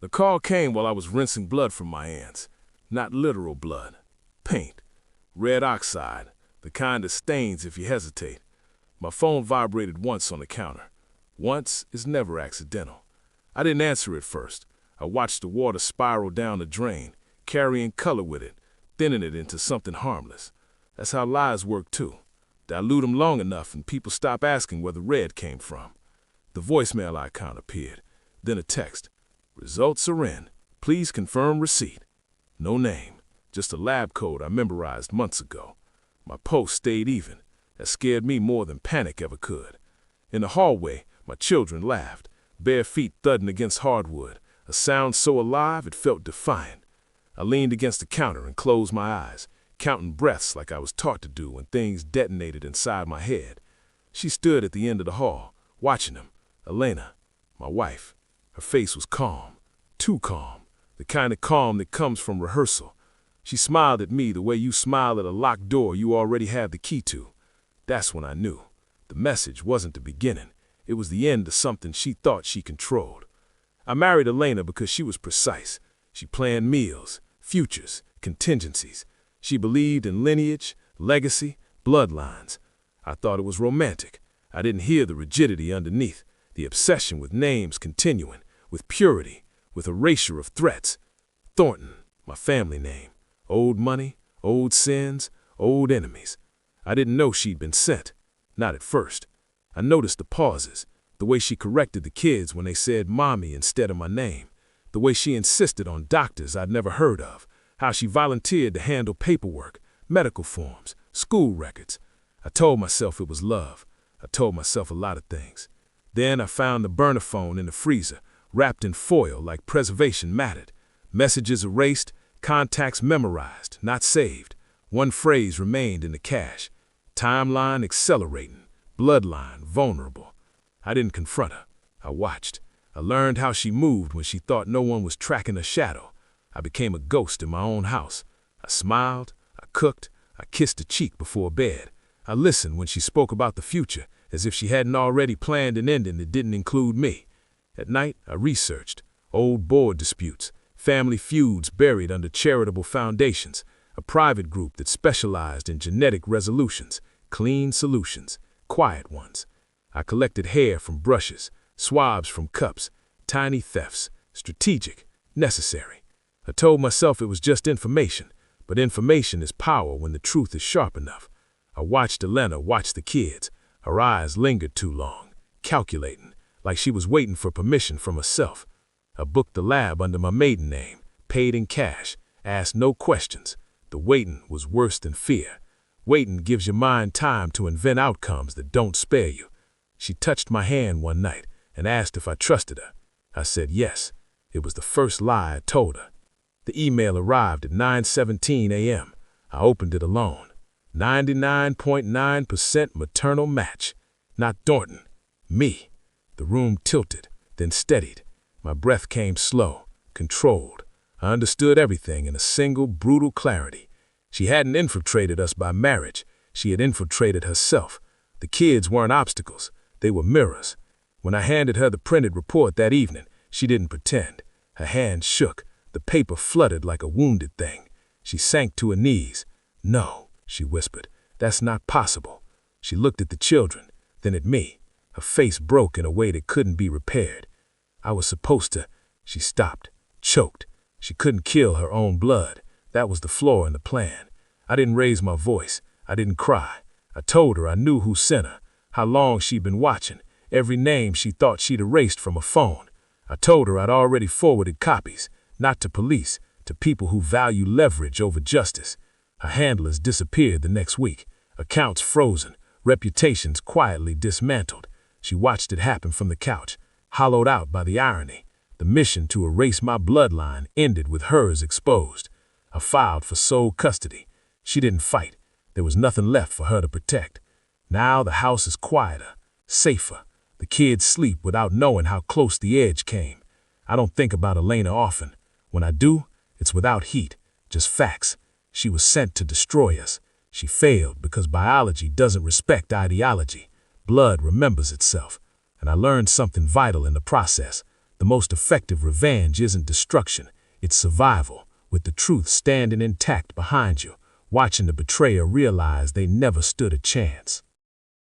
The call came while I was rinsing blood from my hands. Not literal blood. Paint. Red oxide. The kind that stains if you hesitate. My phone vibrated once on the counter. Once is never accidental. I didn't answer at first. I watched the water spiral down the drain, carrying color with it, thinning it into something harmless. That's how lies work too. Dilute them long enough and people stop asking where the red came from. The voicemail icon appeared, then a text. Results are in. Please confirm receipt. No name, just a lab code I memorized months ago. My pulse stayed even. That scared me more than panic ever could. In the hallway, my children laughed, bare feet thudding against hardwood, a sound so alive it felt defiant. I leaned against the counter and closed my eyes, counting breaths like I was taught to do when things detonated inside my head. She stood at the end of the hall, watching him. Elena, my wife. Her face was calm, too calm, the kind of calm that comes from rehearsal. She smiled at me the way you smile at a locked door you already have the key to. That's when I knew. The message wasn't the beginning. It was the end of something she thought she controlled. I married Elena because she was precise. She planned meals, futures, contingencies. She believed in lineage, legacy, bloodlines. I thought it was romantic. I didn't hear the rigidity underneath, the obsession with names continuing, with purity, with erasure of threats. Thornton, my family name. Old money, old sins, old enemies. I didn't know she'd been sent. Not at first. I noticed the pauses, the way she corrected the kids when they said mommy instead of my name, the way she insisted on doctors I'd never heard of, how she volunteered to handle paperwork, medical forms, school records. I told myself it was love. I told myself a lot of things. Then I found the burner phone in the freezer, wrapped in foil like preservation mattered. Messages erased, contacts memorized, not saved. One phrase remained in the cache. Timeline accelerating, bloodline vulnerable. I didn't confront her. I watched. I learned how she moved when she thought no one was tracking her shadow. I became a ghost in my own house. I smiled, I cooked, I kissed her cheek before bed. I listened when she spoke about the future, as if she hadn't already planned an ending that didn't include me. At night, I researched. Old board disputes, family feuds buried under charitable foundations, a private group that specialized in genetic resolutions, clean solutions, quiet ones. I collected hair from brushes, swabs from cups, tiny thefts, strategic, necessary. I told myself it was just information, but information is power when the truth is sharp enough. I watched Elena watch the kids. Her eyes lingered too long, calculating, like she was waiting for permission from herself. I booked the lab under my maiden name, paid in cash, asked no questions. The waiting was worse than fear. Waiting gives your mind time to invent outcomes that don't spare you. She touched my hand one night and asked if I trusted her. I said yes. It was the first lie I told her. The email arrived at 9:17 a.m. I opened it alone. 99.9% maternal match. Not Thornton. Me. The room tilted, then steadied. My breath came slow, controlled. I understood everything in a single, brutal clarity. She hadn't infiltrated us by marriage. She had infiltrated herself. The kids weren't obstacles. They were mirrors. When I handed her the printed report that evening, she didn't pretend. Her hand shook. The paper fluttered like a wounded thing. She sank to her knees. No, she whispered. That's not possible. She looked at the children, then at me. Her face broke in a way that couldn't be repaired. I was supposed to. She stopped, choked. She couldn't kill her own blood. That was the flaw in the plan. I didn't raise my voice. I didn't cry. I told her I knew who sent her, how long she'd been watching, every name she thought she'd erased from her phone. I told her I'd already forwarded copies, not to police, to people who value leverage over justice. Her handlers disappeared the next week, accounts frozen, reputations quietly dismantled. She watched it happen from the couch, hollowed out by the irony. The mission to erase my bloodline ended with hers exposed. I filed for sole custody. She didn't fight. There was nothing left for her to protect. Now the house is quieter, safer. The kids sleep without knowing how close the edge came. I don't think about Elena often. When I do, it's without heat, just facts. She was sent to destroy us. She failed because biology doesn't respect ideology. Blood remembers itself. And I learned something vital in the process. The most effective revenge isn't destruction, it's survival, with the truth standing intact behind you, watching the betrayer realize they never stood a chance.